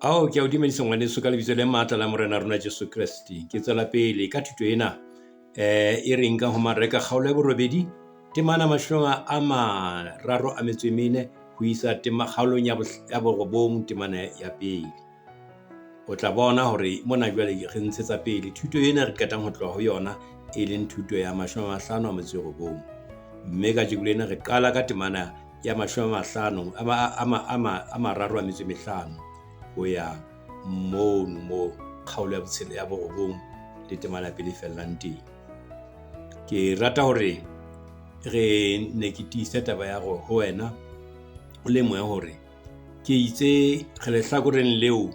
Ao ke a o dumedisa ngwaneso ka lebitso le matla la morena rona Jesu Kriste. Ke tswela pele ka thuto ena e reng ka ho Mareka kgaolo ya borobedi temana mashome a mararo a metso e mene ho isa kgaolong ya borobong temana ya pele. O tla bona hore mona jwale re ntshetsa pele thuto ena re qetang ho tloha ho yona e leng thuto ya 50 a metso e robong. Mme ka jeko lena re qala ka temana ya 50 a mararo a metso e mehlano ho ya mo kgaolo ya botshelo ya borobong le temana pele fellang teng. Ke rata hore re ne ke tiisa taba ya go ho wena o le moya hore ke itse re le hlakoreng leo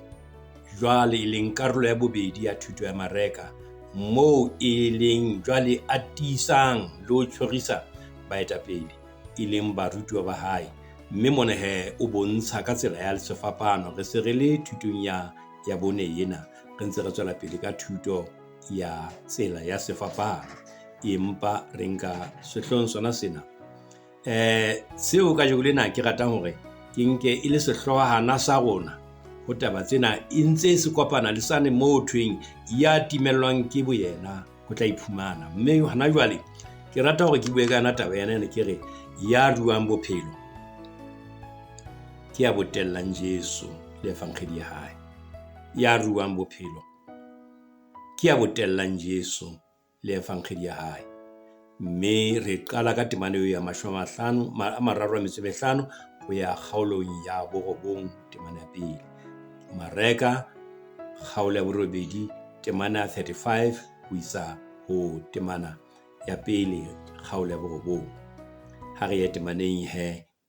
jwale e leng karolo ya bobedi ya thuto ya Mareka mo e leng jwale atisang le ho tshwarisa baetapele e leng barutwa ba hae. Mme mona o bontsha ka tsela ya sefapano re se re le thutong ya bone ena re ntse re tswela pele ka thuto ya tsela ya sefapano empa re nka sehlong sona sena seo ka jeko lena ke ratang hore ke nke e le sehlohana sa rona ho taba tsena e ntse se kopana le sane mo thweng ya timellwang ke boyena ho tla iphumana. Mme hana jwale ke rata hore ke bue ka ana taba yana ke re ya ruang bophelo ke ya botellang Jesu le evankhedi ya hae. Ya ruang bophelo ke ya botellang Jesu le evankhedi ya hae. Mme re qala ka temana ya 50 a mararo a metso e mehlano ho ya kgaolong ya borobong temana ya pele. Mareka kgaolo ya borobedi temana ya 35 ho isa ho temana ya pele kgaolo ya borobong. Ha re ya temaneng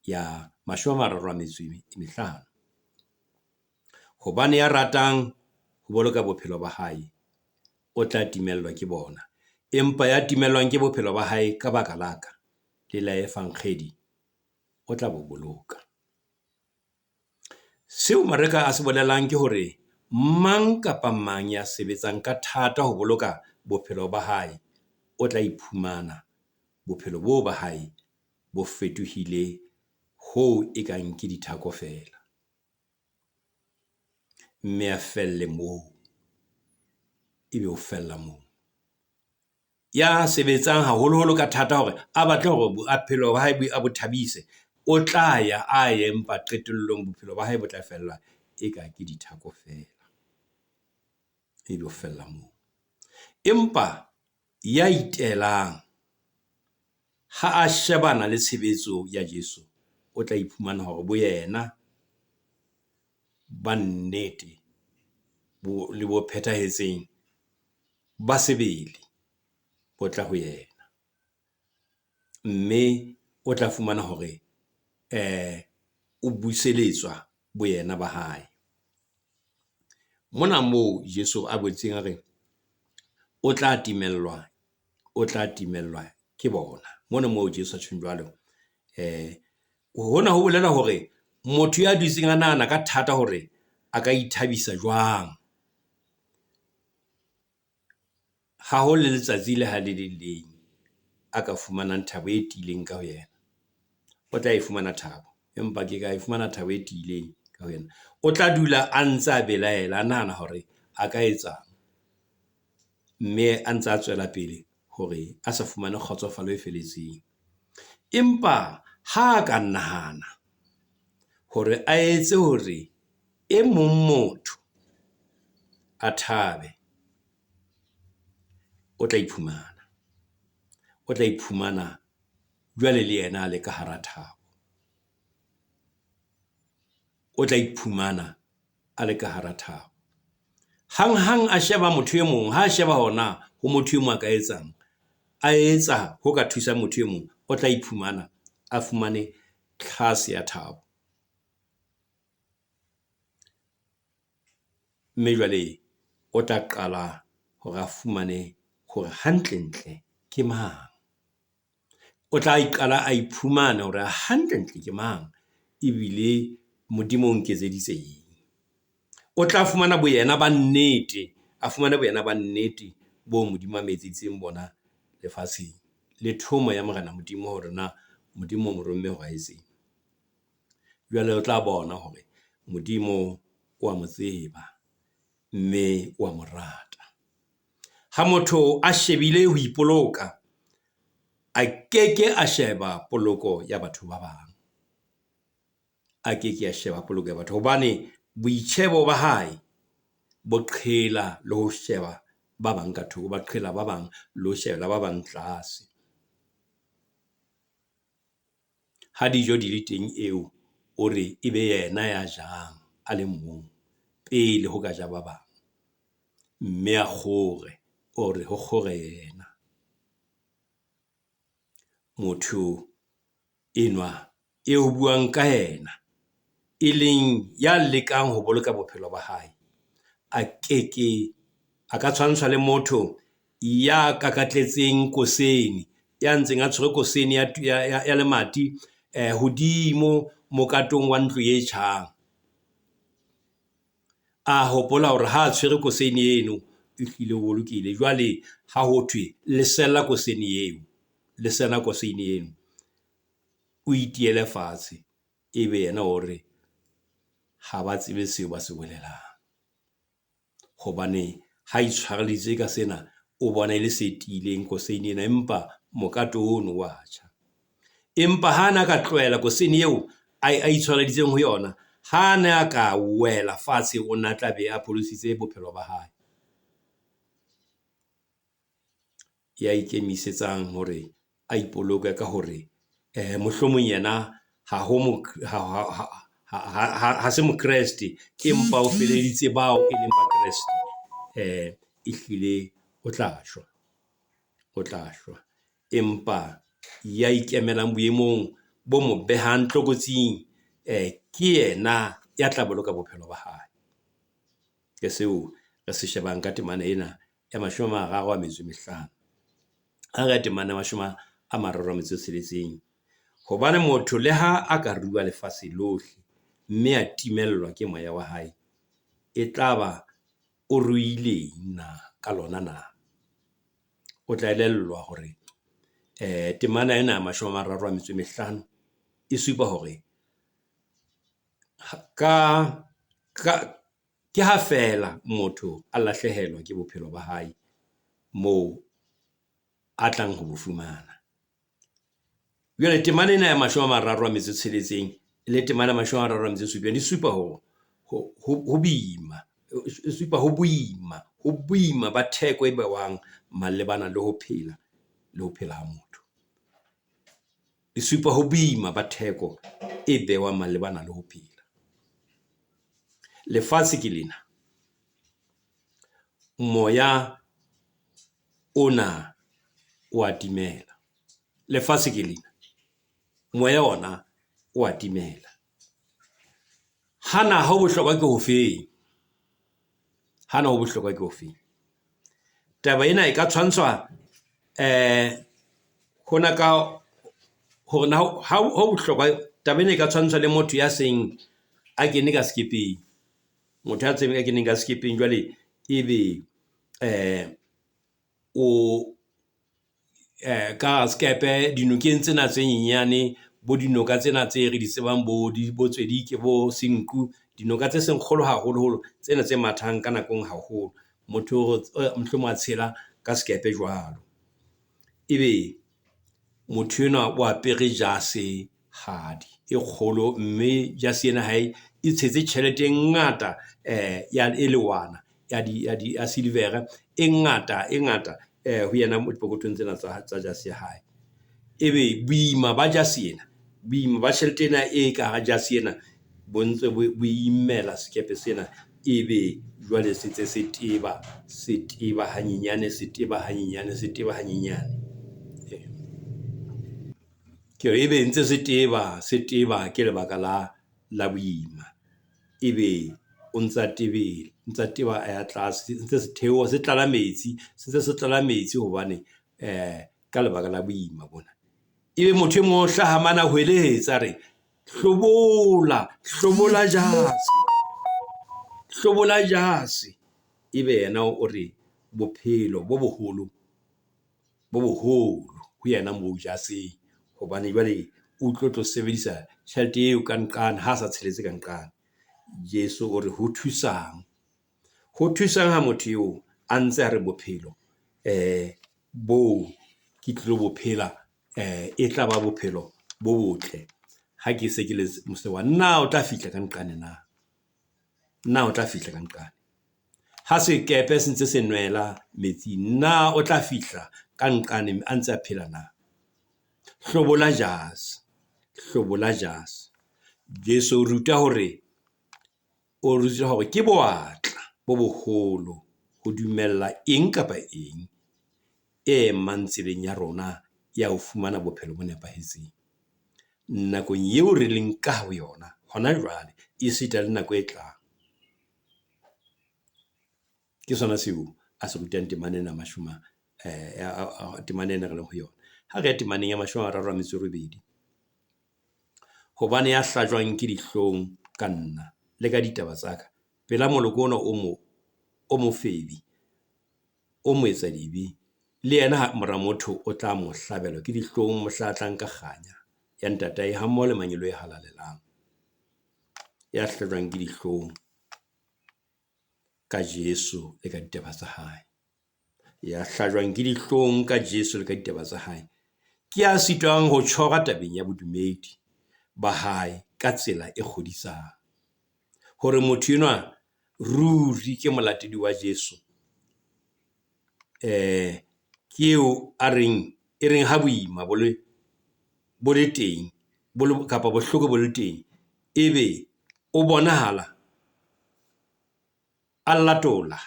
ya 30 a metso e mehlano. Hobane ya ratang ho boloka bophelo ba hae o tla timellwa ke bona, empa ya timellwang ke bophelo ba hae ka baka laka le la evankhedi o tla bo boloka. Seo Mareka a se bolelang ke hore mang kapa mang ya sebetsang ka thata ho boloka bophelo ba hae o tla iphumana bophelo bo ba hae bo fetohile ho e kang ke dithako fela. Mme a felle moo ebe o fella moo. Ya sebetsang haholoholo ka thata hore a batle hore bophelo ba hae a bo thabise o tla ya empa qetellong bophelo ba hae bo tla fella e ka ke dithako fela, ebe o fella moo. Empa ya itelang ha a shebana le tshebetso ya Jesu o tla iphumana hore bo yena ba nnete le bo phethahetseng ba sebele bo tla ho yena. Mme o tla fumana hore o buseletswa bo yena ba hae. Mona moo Jesu a botseng a re o tla timellwa ke bona. Mona moo Jesu a tshweng jwalo hona ho bolela hore motho ya dutseng a nahana ka thata hore a ka ithabisa jwang ha ho le letsatsi le ha le leng a ka fumanang thabo e tiileng ka ho yena. O tla e fumana thabo, empa ke ka e fumana thabo e tiileng ka ho yena. O tla dula a ntse a belaela a nahana hore a ka etsang, mme a ntse a tswela pele hore a sa fumane kgotsofalo e felletseng. Empa ha a ka nahana hore a etse hore e mong motho a thabe, o tla iphumana jwale le yena a le ka hara thabo. O tla iphumana a le ka hara thabo. Hang a sheba motho e mong, ha a sheba hona ho motho e mong a ka etsang, a etsa ho ka thusa motho e mong, o tla iphumana a fumane tlhase ya thabo. Mme jwale o tla qala hore a fumane hore hantlentle ke mang. O tla iqala a iphumana hore hantlentle ke mang ebile Modimo o nketseditse eng. O tla fumana boyena ba nnete, a fumana boyena ba nnete bo Modimo a mo etseditseng bona lefatsheng. Le thomo ya Morena Modimo hore na Modimo mo romme ho etseng. Jwale o tla bona hore Modimo wa mo tseba mme wa mo rata. Ha motho a shebile ho ipoloka, a keke a sheba poloko ya batho ba bang. A keke a sheba poloko ya batho hobane boitjhebo ba hae bo qhela le ho sheba ba bang ka thoko, ba qhela ba bang le ho shebela ba bang tlase. Ha dijo di le teng eo o re ebe yena ya jang a le mong pele ho ka ja ba bang, mme a kgore o re ho kgore yena. Motho enwa eo buang ka yena e leng ya lekang ho boloka bophelo ba hae, a ka tshwantsha le motho ya kakatletseng koseni, ya ntseng a tshwere koseni ya lemati hodimo mokatong wa ntlo e tjhang. A hopola hore ha a tshwere koseni eno e hlile o bolokile. Jwale ha ho thwe lesela koseni eo, lesela koseni eno, o itiele fatshe, ebe yena hore ha ba tsebe seo ba se bolelang. Hobane ha itshwareleditse ka sena, o bona le setileng koseni ena, empa mokato ono wa tjha. Empa ha na ka tlohela koseni eo a itshwareleditseng ho yona, ha na ka wela fatshe, o na tla be a pholositse bophelo ba hae. Ya ikemisetsang hore a ipoloke ka hore mohlomong yena ha se mokreste, empa o feleditse bao e leng ba kreste, ehlile o tla shwa. Empa ya ikemelang boemong bo mo behang tlokotsing, ke yena ya tla boloka bophelo ba hae. Ke seo re se shebang ka temana ena ya 35, ha re temana 36. Hobane motho le ha a ka rua lefatshe lohle mme a timellwa ke moya wa hae, e tlaba o ruileng na ka lona na? O tla elellwa hore temana ena 35 e supa hore ke ha fela motho a lahlehelwa ke bophelo ba hae moo a tlang ho bo fumana. Jwale temana ena ya 36 le temana 37 di supa ho boima, e supa ho boima ba theko e bewang malebana le ho phela ha motho. E supa ho boima ba theko e bewang malebana le ho phela. Lefatshe ke lena, moya ona o atimela. Lefatshe ke lena, moya ona o atimela. Hana ho bohlokwa ke ho feng? Hana ho bohlokwa ke ho feng? Taba ena e ka tshwantshwa hona ka hore na ha ho bohlokwa, taba ena e ka tshwantshwa le motho ya seng a kene ka skepeng. Motho ya tsebeng a keneng ka skepeng, jwale ebe o ka skepe dinokeng tsena tse nyenyane, bo dinoka tsena tse re di tsebang, bo Tswedike, bo Senqu, dinoka tse seng kgolo haholo tsena tse mathang ka nakong haholo. Motho mohlomong a tshela ka skepe jwalo, ebe motho enwa o apere jase hadi e kgolo, mme jase ena hae e tshetse tjhelete e ngata ya elewana ya silver e ngata ho yena mo dipokotong tsena tsa jase ya hae. Ebe boima ba jase ena, boima ba tjhelete ena e ka ha jase ena bo ntse bo imela skepe sena, ebe jwale se tse se teba hanyenyane. Ke ebe ntse se teba ke lebaka la boima, ebe o ntsa teba ya tlase, ntse se theoha, se tlala metsi hobane ka lebaka la boima bona. Ebe motho e mong hlaha mana hweletsa re hlobola jase, ebe yena o re bophelo bo boholo ho yena moo jaseng, hobane jwale o tlo sebedisa tjhelete eo ka nqane ha sa tsheletse ka nqane. Jesu o re ho thusang ha motho eo a ntse a re bophelo bo ke tlilo bophela e tla ba bophelo bo botle ha ke se ke le mosewa. Na o tla fihla ka nqane na o tla fihla ka nqane ha sekepe se ntse se nwela metsi, na o tla fihla ka nqane a ntse a phela na? Hlobo la jase Jesu o ruta hore ke boatla bo boholo ho dumella eng kapa eng e mantseleng ya rona ya ho fumana bophelo bo nepahetseng nakong eo re leng ka ho yona hona jwale e sita le nako e tlang. Ke sona seo a se rutang temane ena mashome temane ena re leng ho yona. Ha re ya temaneng ya 32 hobane ya hlajwang ke dihlong ka nna le ka ditaba tsaka pela moloko ona o mofebi o mo etsa dibi, le yena mora motho o tla mo hlabelwa ke dihlong mohlatlang ka kganya ya ntatae ha mmoho le manyelo e halalelang. Ya hlajwang ke dihlong ka Jesu le ka ditaba tsa hae, ya hlajwang ke dihlong ka Jesu le ka ditaba tsa hae, ke a sitwang ho tjhora tabeng ya bodumedi ba hae ka tsela e kgodisang, hore motho enwa ruri ke molatedi wa Jesu ke eo e reng ha boima bo le teng kapa bohloko bo le teng, ebe o bonahala a latola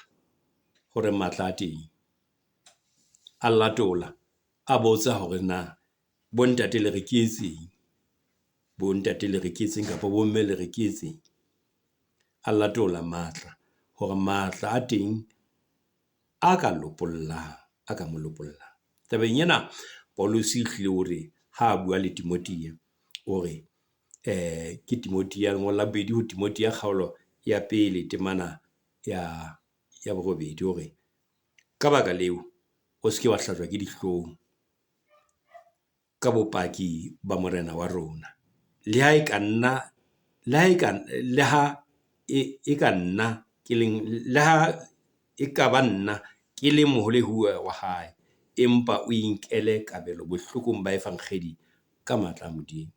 hore matla a teng, a latola a botsa hore na bontate le re ke etseng, bontate le re ke etseng kapa bomme le re ke etseng. A latola matla hore matla a teng a ka mo lopollang. Tabeng ena Paulus hlile hore ha a bua le Timothea hore ke Timothea ngola 2 ho Timothea kgaolo ya 1 temana ya 8 hore ka baka leo o se ke wa hlajwa ke dihlong ka bopaki ba morena wa rona, le ha e ka ba nna ke le moholehuwa wa hae, empa o inkele kabelo bohlokong ba efankgedi ka matla a Modimo.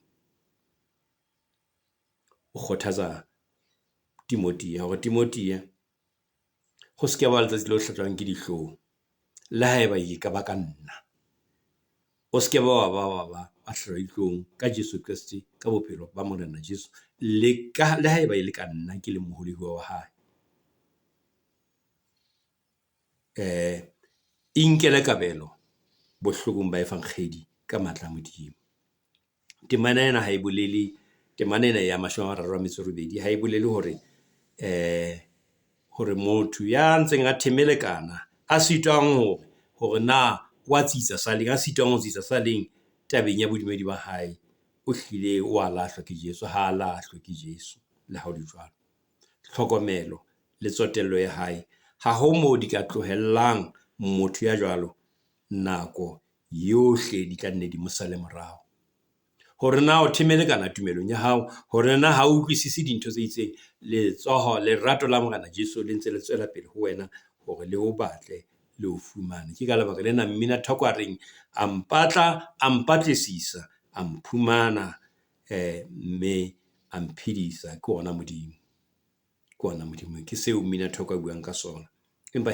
O kgothatsa Timothea hore Timothea ho se ke ba letsatsi le hlajwang ke dihlong, le haeba e ka ba ka nna. O se ke ba a hlajwa dihlong ka Jesu Kriste, ka bophelo ba morena Jesu, le haeba e le ka nna ke le moholehuwa wa hae. Inkele kabelo bohlokong ba efankgedi ka matla a Modimo. Temana ena ha e bolele, temana ena ya 32 ha e bolele hore motho ya ntseng a themelekana a sitwang hore na wa tsitsa saleng, a sitwang ho tsitsa saleng tabeng ya bodumedi ba hae, o hlile wa lahlwa ke Jesu, ha lahlwe ke Jesu. Le ha o di jwalo, tlhokomelo le tsotello ya hae ha ho mo di ka tlohellang motho ya jwalo nako yohle di tla nne di mo sale morao. Hore na o themelekana tumelong ya hao, hore na ha o utlwisise dintho tse itseng, letsoho lerato la morena Jesu le ntse le tswela pele ho wena hore le o batle le o fumane. Ke ka lebaka lena mmina Thoko a reng a mpatla, a mpatlisisa, a mphumana mme a mphedisa. Ke ona Modimo, ke seo mmina Thoko a buang ka sona. Empa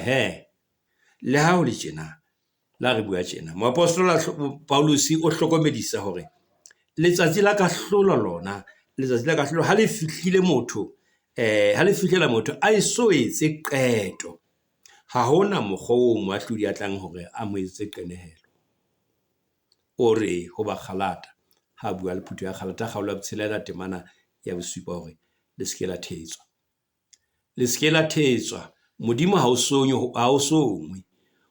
le ha o le tjena, la re bua tjena, moapostola Paulus o hlokomedisa hore letsatsi la kahlolo lona, letsatsi la kahlolo ha le fihlile motho, ha le fihlela motho a eso etse qeto, ha hona mokgwa o moahlodi a tlang hore a mo etse qenehelo. O re ho ba Kgalata, ha bua le Phuto ya Kgalata kgaolo ya 6 temana ya 7 hore le se ke la thetswa, Modimo ha o songwe,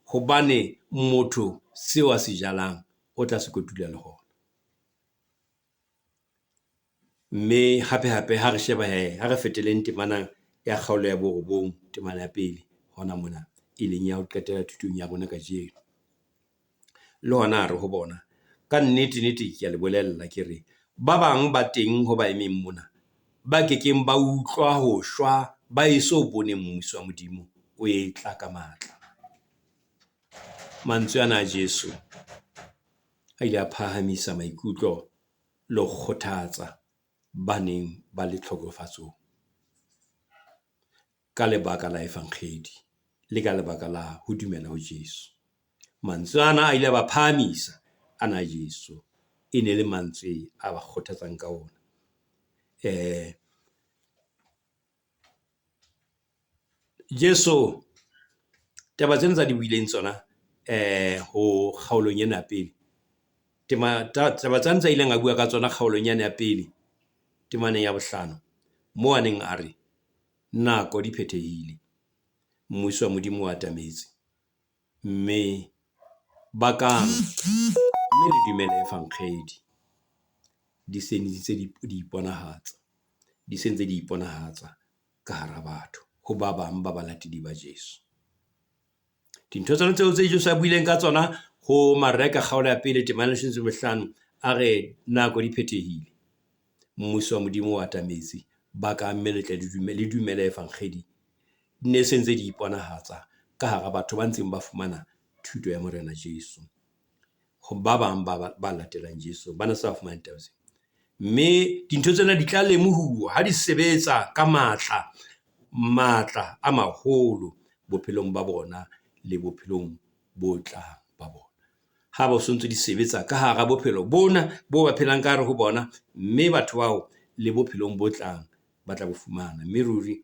hobane motho seo a se jalang o tla se kotula le hona. Mme hape ha re sheba ha re feteleng temana ya kgaolo ya 9 temana ya 1 hona mona e leng ya ho qetela thutong ya rona ka jeno, le hona re ho bona ka nnete ke a le bolella ke re ba bang ba teng ho ba emeng mona ba kekeng ba utlwa ho shwa ba eso bone mmuso wa Modimo o e tla ka matla. Mantswe ana a Jesu a ile a phahamisa maikutlo le go kgothatsa ba neng ba le tlhokofatsong ka lebaka la evankhedi le ka lebaka la ho dumela ho Jesu. Mantswe ana a ile ba phahamisa ana Jesu e ne le mantswe a ba kgothatsang ka ona. Jesu taba tsena tsa di buileng tsona ho kgaolong ena pele, taba tsena tsa ileng a bua ka tsona kgaolong ena ya pele temaneng ya bohlano, mo a neng a re nako di phethehile, mmuso wa Modimo o atametse, mme le dumele evankhedi di sentse di iponahatsa ka hara batho ho ba bang ba balatedi ba Jesu. Dintho tsona tseo tse Jesu a buileng ka tsona ho Mareka kgaolo ya pele temaneng ya bohlano, a re nako di phethehile, mmuso wa Modimo o atametse, ba ka mmeletse le dumele evankhedi ne sentse di iponahatsa ka hara batho ba ntseng ba fumana thuto ya Morena Jesu. Ho ba bang ba latelang Jesu ba na sa fumana taba tsena, mme dintho tsena di tla lemohuwa ha di sebetsa ka matla a maholo bophelong ba bona le bophelong bo tlang ba bona. Ha ba sontse di sebetsa ka hara bophelo bona bo ba phelang ka hare ho bona, mme batho bao le bophelong bo tlang ba tla bo fumana. Mme ruri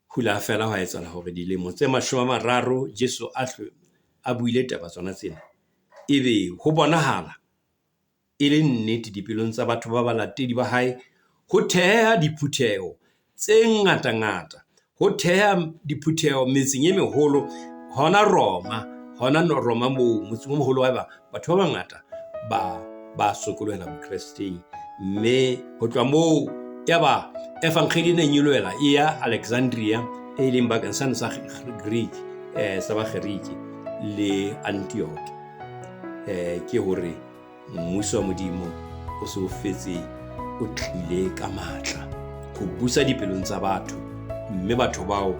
hula fela ho etsahala hore dilemo tse 30 Jesu a buile taba tsona tsena, ebe ho bonahala e le nnete dipelong tsa batho ba balatedi ba hae, ho theha diphutheho tse ngata, ho theha diphutheho metseng e meholo, hona Roma moo motseng o moholo wa batho ba bangata ba sokolohela bokresteng, mme ho tloha moo yaba evankhedi ne nyoloela e ya Alexandria e leng bakeng sa Greek sa Bagiriki le Antioch. Ke hore mmuso wa Modimo o se o fetse o tlile ka matla ho busa dipelong tsa batho, mme batho bao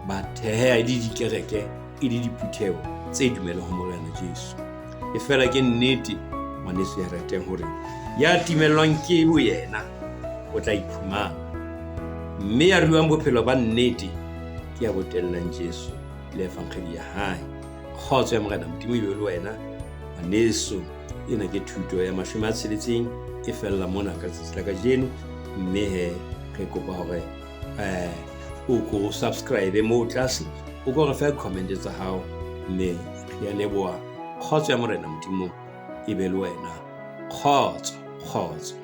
ba theha le dikereke e le diphutheho tse dumelang ho Morena Jesu. E fela ke nnete ngwaneso ya rateng hore ya timellwang ke boyena o tla iphumana, mme ya ruang bophelo ba nnete ke ya botellang Jesu le evankhedi ya hae. Kgotso ya Morena Modimo e be le wena ngwaneso. Ena ke thuto ya 60 e fella mona ka tsatsi la kajeno, mme re kopa hore o ko subscribe mo tlase, o ko re fa comment tsa hao, mme re ya leboha. Kgotso ya Morena Modimo e be le wena. Kgotso.